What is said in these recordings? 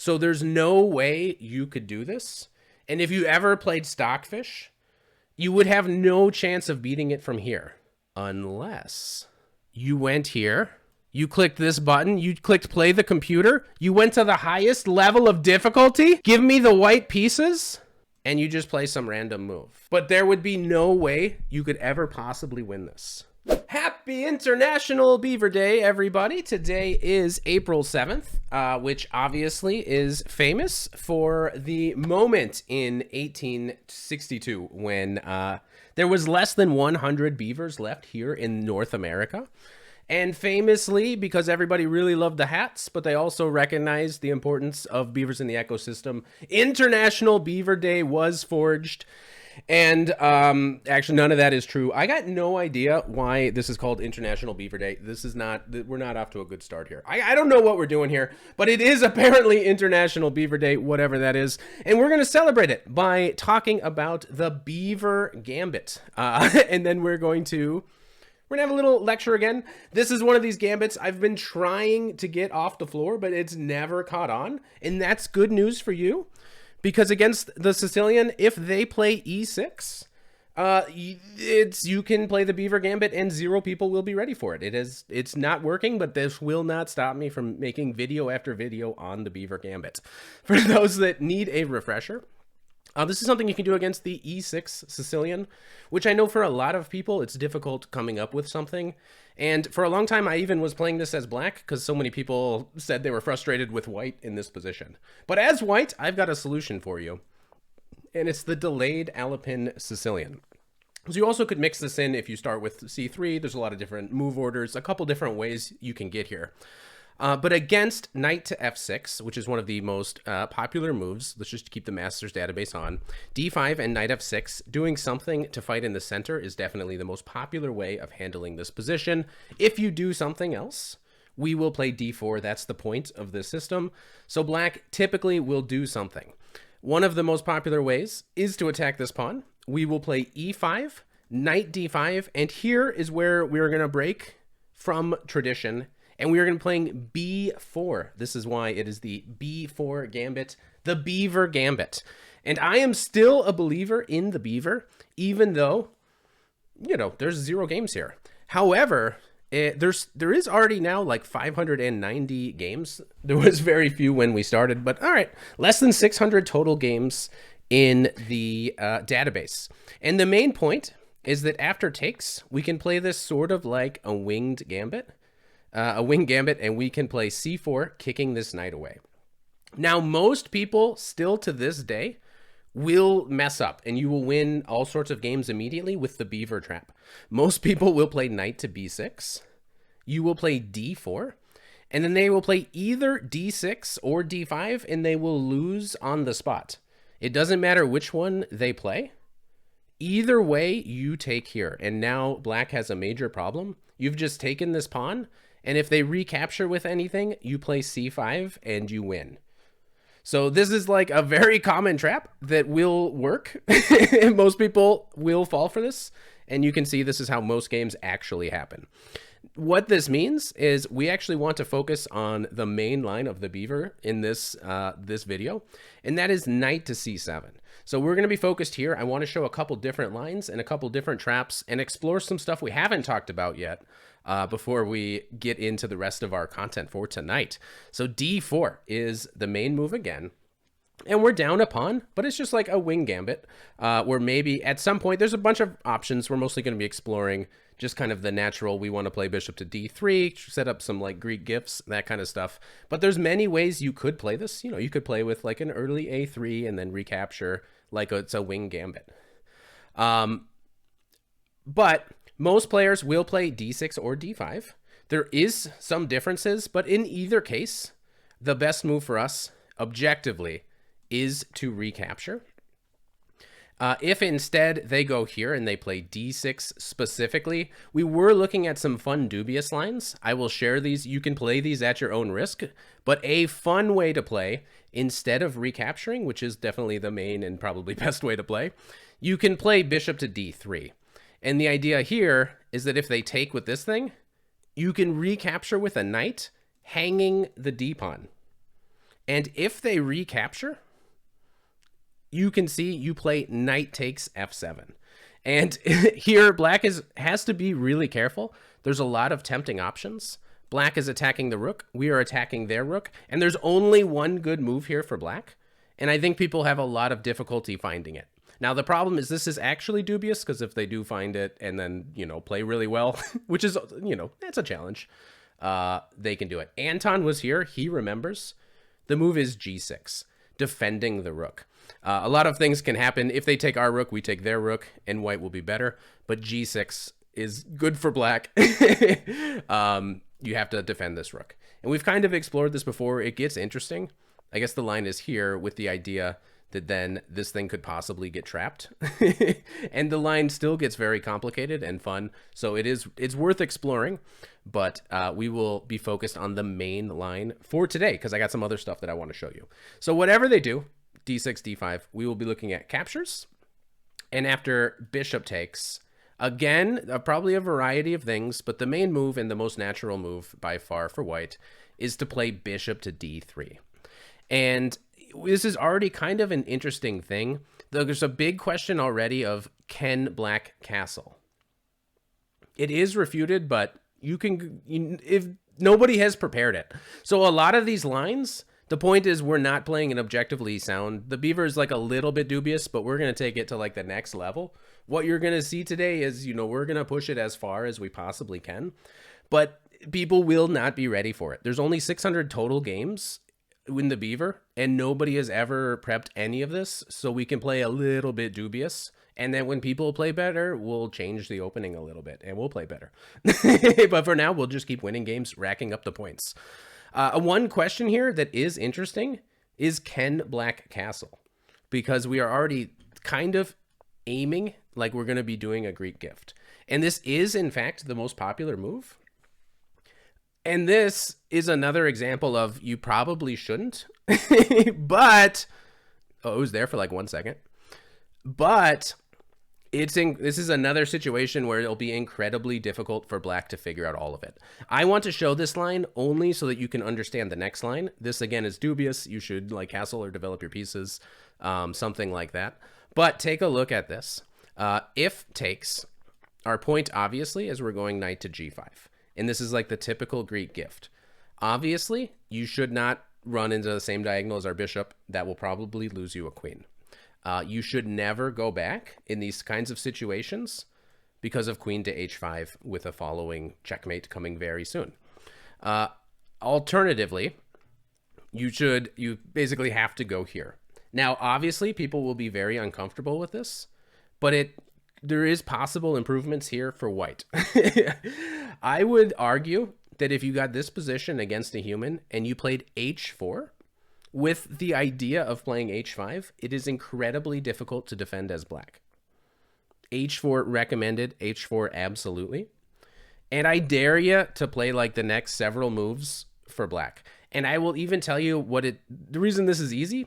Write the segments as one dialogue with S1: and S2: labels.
S1: So there's no way you could do this. And if you ever played Stockfish, you would have no chance of beating it from here. Unless you went here, you clicked this button, you clicked play the computer, you went to the highest level of difficulty, give me the white pieces, and you just play some random move. But there would be no way you could ever possibly win this. Happy International Beaver Day, everybody. Today is April 7th, which obviously is famous for the moment in 1862 when there was less than 100 beavers left here in North America. And famously, because everybody really loved the hats, but they also recognized the importance of beavers in the ecosystem, International Beaver Day was forged. And actually, none of that is true. I got no idea why this is called International Beaver Day. This is not, we're not off to a good start here. I don't know what we're doing here, but it is apparently International Beaver Day, whatever that is. And we're going to celebrate it by talking about the Beaver Gambit. And then we're going to have a little lecture again. This is one of these gambits I've been trying to get off the floor, but it's never caught on. And that's good news for you. Because against the Sicilian, if they play e6, you can play the Beaver Gambit and 0 people will be ready for it. It's not working, but this will not stop me from making video after video on the Beaver Gambit. For those that need a refresher, this is something you can do against the e6 Sicilian, which I know for a lot of people, it's difficult coming up with something. And for a long time, I even was playing this as black because so many people said they were frustrated with white in this position. But as white, I've got a solution for you. And it's the delayed Alpine Sicilian. So you also could mix this in if you start with c3. There's a lot of different move orders, a couple different ways you can get here. But against knight to f6, which is one of the most popular moves, let's just keep the master's database on, d5 and knight f6, doing something to fight in the center is definitely the most popular way of handling this position. If you do something else, we will play d4. That's the point of this system. So black typically will do something. One of the most popular ways is to attack this pawn. We will play e5, knight d5, and here is where we're going to break from tradition. And we are going to be playing b4. This is why it is the b4 gambit, the Beaver Gambit. And I am still a believer in the Beaver, even though, you know, there's 0 games here. However, there is already now like 590 games. There was very few when we started, but all right, less than 600 total games in the database. And the main point is that after takes, we can play this sort of like a winged gambit. A wing gambit, and we can play c4, kicking this knight away. Now, most people still to this day will mess up, and you will win all sorts of games immediately with the Beaver Trap. Most people will play knight to b6. You will play d4, and then they will play either d6 or d5, and they will lose on the spot. It doesn't matter which one they play. Either way, you take here, and now black has a major problem. You've just taken this pawn, and if they recapture with anything, you play c5 and you win. So this is like a very common trap that will work. Most people will fall for this. And you can see this is how most games actually happen. What this means is we actually want to focus on the main line of the Beaver in this video, and that is knight to c7. So we're going to be focused here. I want to show a couple different lines and a couple different traps and explore some stuff we haven't talked about yet before we get into the rest of our content for tonight. So d4 is the main move again. And we're down a pawn, but it's just like a wing gambit where maybe at some point there's a bunch of options. We're mostly going to be exploring just kind of the natural. We want to play bishop to d3, set up some like Greek gifts, that kind of stuff. But there's many ways you could play this. You know, you could play with like an early a3 and then recapture like it's a wing gambit. But most players will play d6 or d5. There is some differences, but in either case, the best move for us objectively is to recapture. If instead they go here and they play d6 specifically, we were looking at some fun dubious lines. I will share these. You can play these at your own risk, but a fun way to play instead of recapturing, which is definitely the main and probably best way to play, you can play bishop to d3. And the idea here is that if they take with this thing, you can recapture with a knight hanging the d pawn. And if they recapture, you can see you play knight takes f7. And here, black has to be really careful. There's a lot of tempting options. Black is attacking the rook. We are attacking their rook. And there's only one good move here for black. And I think people have a lot of difficulty finding it. Now, the problem is this is actually dubious, because if they do find it and then, you know, play really well, which is, you know, that's a challenge, they can do it. Anton was here. He remembers. The move is g6, defending the rook. A lot of things can happen. If they take our rook, we take their rook, and white will be better. But g6 is good for black. You have to defend this rook. And we've kind of explored this before. It gets interesting. I guess the line is here with the idea that then this thing could possibly get trapped. And the line still gets very complicated and fun. So it's worth exploring, but we will be focused on the main line for today, because I got some other stuff that I want to show you. So whatever they do, d6, d5, we will be looking at captures. And after bishop takes, again, probably a variety of things, but the main move and the most natural move by far for white is to play bishop to d3. And this is already kind of an interesting thing. There's a big question already of, can black castle? It is refuted, but if nobody has prepared it. So a lot of these lines, the point is we're not playing an objectively sound. The beaver is like a little bit dubious, but we're going to take it to like the next level. What you're going to see today is, you know, we're going to push it as far as we possibly can, but people will not be ready for it. There's only 600 total games in the beaver, and nobody has ever prepped any of this, so we can play a little bit dubious, and then when people play better, we'll change the opening a little bit and we'll play better. But for now, we'll just keep winning games, racking up the points. One question here that is interesting is, can black castle? Because we are already kind of aiming like we're going to be doing a Greek gift, and this is in fact the most popular move. And this is another example of, you probably shouldn't, but, oh, it was there for like 1 second. But this is another situation where it'll be incredibly difficult for black to figure out all of it. I want to show this line only so that you can understand the next line. This again is dubious. You should like castle or develop your pieces, something like that. But take a look at this. If takes, our point obviously is we're going knight to g5. And this is like the typical Greek gift. Obviously, you should not run into the same diagonal as our bishop. That will probably lose you a queen. You should never go back in these kinds of situations because of queen to h5 with a following checkmate coming very soon. Alternatively, you basically have to go here. Now, obviously, people will be very uncomfortable with this, but there is possible improvements here for white. I would argue that if you got this position against a human and you played h4 with the idea of playing h5, it is incredibly difficult to defend as black. h4 recommended, h4 absolutely. And I dare you to play like the next several moves for black. And I will even tell you the reason this is easy,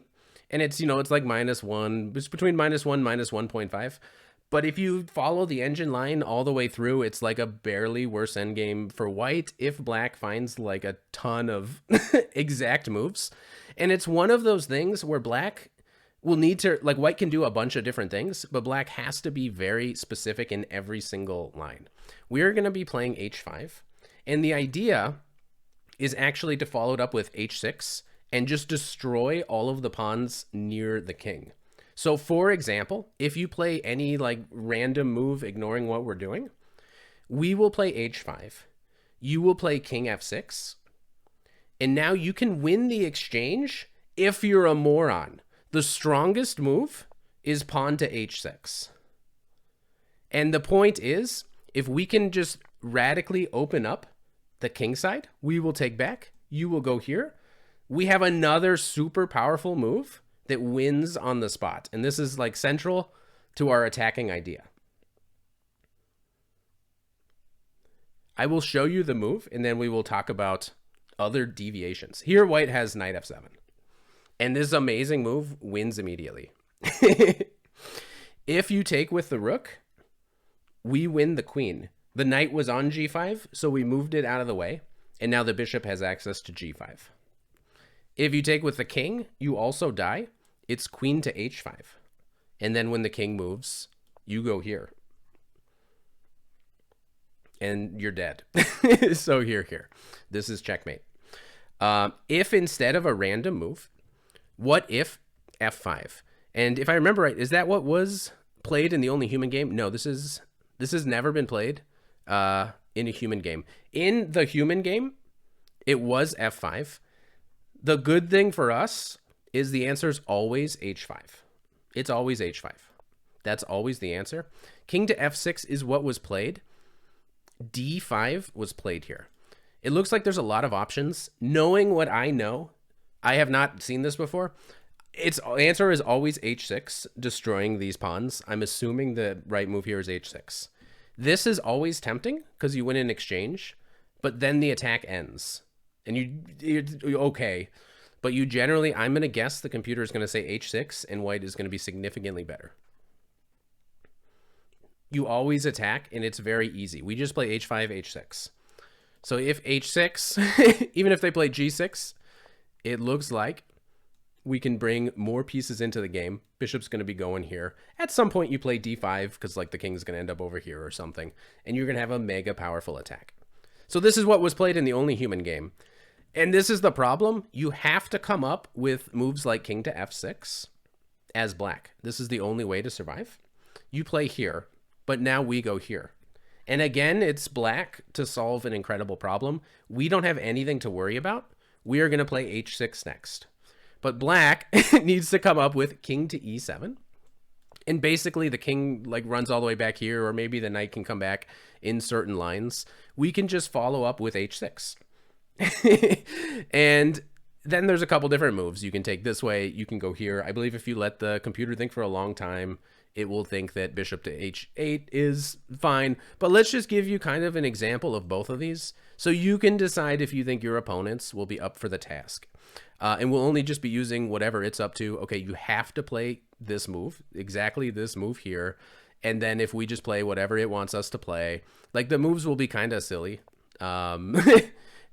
S1: and it's, you know, it's like -1, it's between -1, -1.5. But if you follow the engine line all the way through, it's like a barely worse endgame for white if black finds like a ton of exact moves. And it's one of those things where black will need to, like, white can do a bunch of different things, but black has to be very specific in every single line. We're going to be playing h5. And the idea is actually to follow it up with h6 and just destroy all of the pawns near the king. So for example, if you play any like random move ignoring what we're doing, we will play h5. You will play king f6. And now you can win the exchange if you're a moron. The strongest move is pawn to h6. And the point is, if we can just radically open up the king side, we will take back. You will go here. We have another super powerful move that wins on the spot. And this is like central to our attacking idea. I will show you the move and then we will talk about other deviations. Here, white has knight f7. And this amazing move wins immediately. If you take with the rook, we win the queen. The knight was on g5, so we moved it out of the way. And now the bishop has access to g5. If you take with the king, you also die. It's queen to h5. And then when the king moves, you go here. And you're dead. So here. This is checkmate. If instead of a random move, what if f5? And if I remember right, is that what was played in the only human game? No, this has never been played in a human game. In the human game, it was f5. The good thing for us is the answer is always h5. It's always h5. That's always the answer. King to f6 is what was played. d5 was played here. It looks like there's a lot of options. Knowing what I know, I have not seen this before. Its answer is always h6, destroying these pawns. I'm assuming the right move here is h6. This is always tempting because you win in exchange, but then the attack ends. And you're okay. But you generally, I'm going to guess the computer is going to say h6 and white is going to be significantly better. You always attack and it's very easy. We just play h5, h6. So if h6, even if they play g6, it looks like we can bring more pieces into the game. Bishop's going to be going here. At some point you play d5 because like the king's going to end up over here or something. And you're going to have a mega powerful attack. So this is what was played in the only human game. And this is the problem. You have to come up with moves like king to f6 as black. This is the only way to survive. You play here, but now we go here. And again, it's black to solve an incredible problem. We don't have anything to worry about. We are going to play h6 next. But black needs to come up with king to e7. And basically the king like runs all the way back here, or maybe the knight can come back in certain lines. We can just follow up with h6. And then there's a couple different moves. You can take this way. You can go here. I believe if you let the computer think for a long time, it will think that bishop to h8 is fine. But let's just give you kind of an example of both of these so you can decide if you think your opponents will be up for the task. And we'll only just be using whatever it's up to. Okay, you have to play this move, exactly this move here. And then if we just play whatever it wants us to play, like the moves will be kind of silly.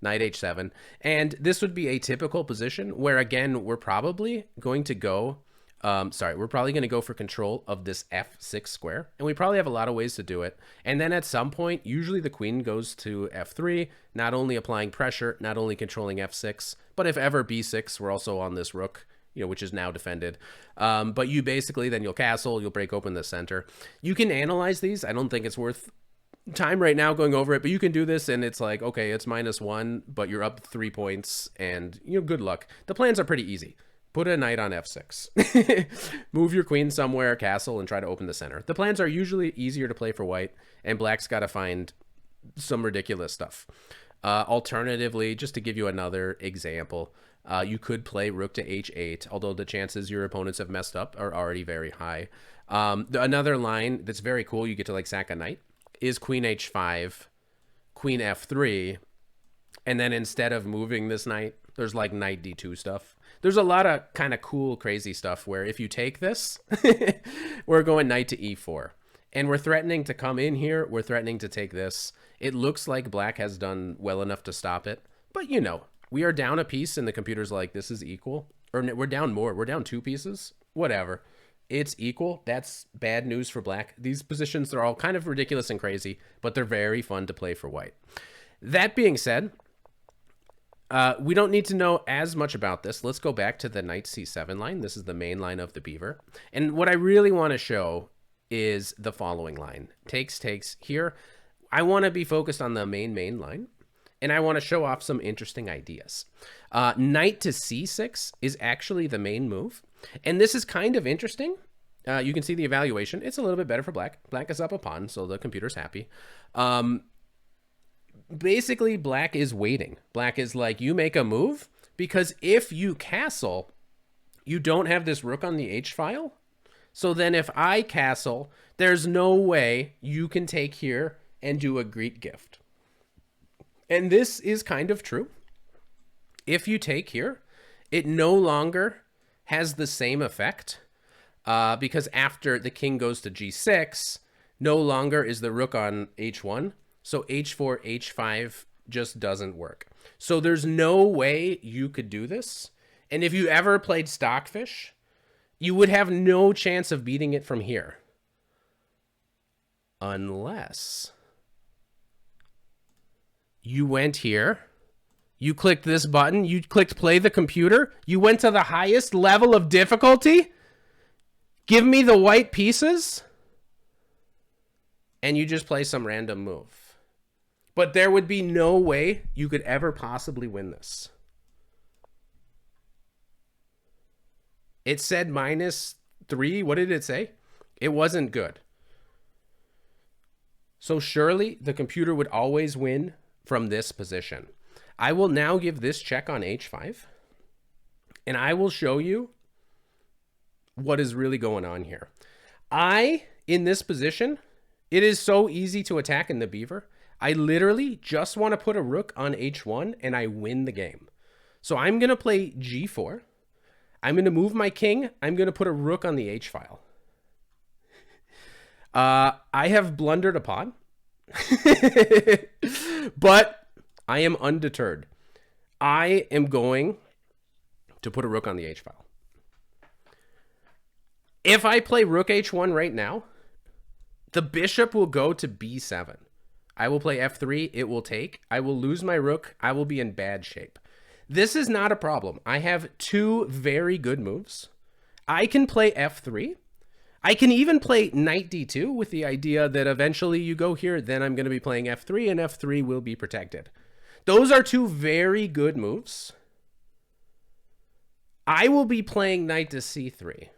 S1: Knight h7. And this would be a typical position where, again, we're probably going to go, we're probably going to go for control of this f6 square. And we probably have a lot of ways to do it. And then at some point, usually the queen goes to f3, not only applying pressure, not only controlling f6, but if ever b6, we're also on this rook, you know, which is now defended. But you basically, then you'll castle, you'll break open the center. You can analyze these. I don't think it's worth time right now going over it, but you can do this and it's like, okay, it's -1, but you're up 3 points and, you know, good luck. The plans are pretty easy. Put a knight on f6. Move your queen somewhere, castle, and try to open the center. The plans are usually easier to play for white, and black's got to find some ridiculous stuff. Alternatively, just to give you another example, you could play rook to h8, although the chances your opponents have messed up are already very high. Another line that's very cool, you get to like sack a knight, is queen h5, queen f3, and then instead of moving this knight, there's like knight d2 stuff. There's a lot of kind of cool, crazy stuff where if you take this, we're going knight to e4. And we're threatening to come in here. We're threatening to take this. It looks like black has done well enough to stop it. But, you know, we are down a piece and the computer's like, this is equal. Or we're down more. We're down 2 pieces. Whatever. It's equal. That's bad news for black. These positions, they're all kind of ridiculous and crazy, but they're very fun to play for white. That being said, we don't need to know as much about this. Let's go back to the knight c7 line. This is the main line of the beaver. And what I really want to show is the following line. Takes here. I want to be focused on the main line, and I want to show off some interesting ideas. Knight to c6 is actually the main move. And this is kind of interesting. You can see the evaluation. It's a little bit better for black. Black is up a pawn, so the computer's happy. Basically, black is waiting. Black is like, you make a move, because if you castle, you don't have this rook on the h-file. So then if I castle, there's no way you can take here and do a Greek gift. And this is kind of true. If you take here, it no longer has the same effect because after the king goes to g6, no longer is the rook on h1. So h4, h5 just doesn't work. So there's no way you could do this And if you ever played Stockfish, you would have no chance of beating it from here. Unless you went here, you clicked this button, you clicked play the computer, you went to the highest level of difficulty, give me the white pieces, and you just play some random move. But there would be no way you could ever possibly win this. It said -3. What did it say? It wasn't good. So surely the computer would always win from this position. I will now give this check on h5. And I will show you what is really going on here. In this position, it is so easy to attack in the Beaver. I literally just want to put a rook on h1 and I win the game. So I'm going to play g4. I'm going to move my king. I'm going to put a rook on the h-file. I have blundered a pawn. But I am undeterred. I am going to put a rook on the h-file. If I play rook h1 right now, the bishop will go to b7. I will play f3. It will take. I will lose my rook. I will be in bad shape. This is not a problem. I have two very good moves. I can play f3. I can even play knight d2 with the idea that eventually you go here, then I'm going to be playing f3 and f3 will be protected. Those are two very good moves. I will be playing knight to c3.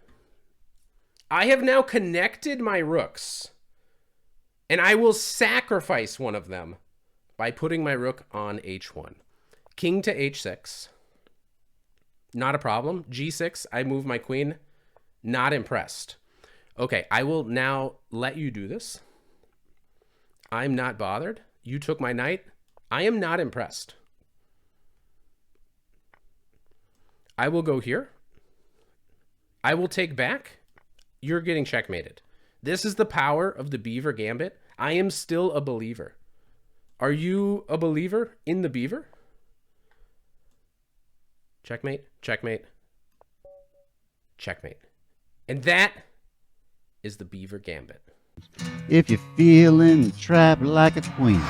S1: I have now connected my rooks, and I will sacrifice one of them by putting my rook on h1. King to h6. Not a problem. g6, I move my queen. Not impressed. Okay, I will now let you do this. I'm not bothered. You took my knight. I am not impressed. I will go here. I will take back. You're getting checkmated. This is the power of the Beaver Gambit. I am still a believer. Are you a believer in the Beaver? Checkmate, checkmate, checkmate. And that is the Beaver Gambit.
S2: If you're feeling trapped like a queen,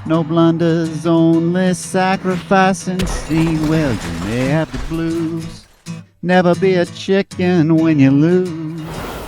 S2: no blunders, only sacrifice and see. Well, you may have the blues, never be a chicken when you lose.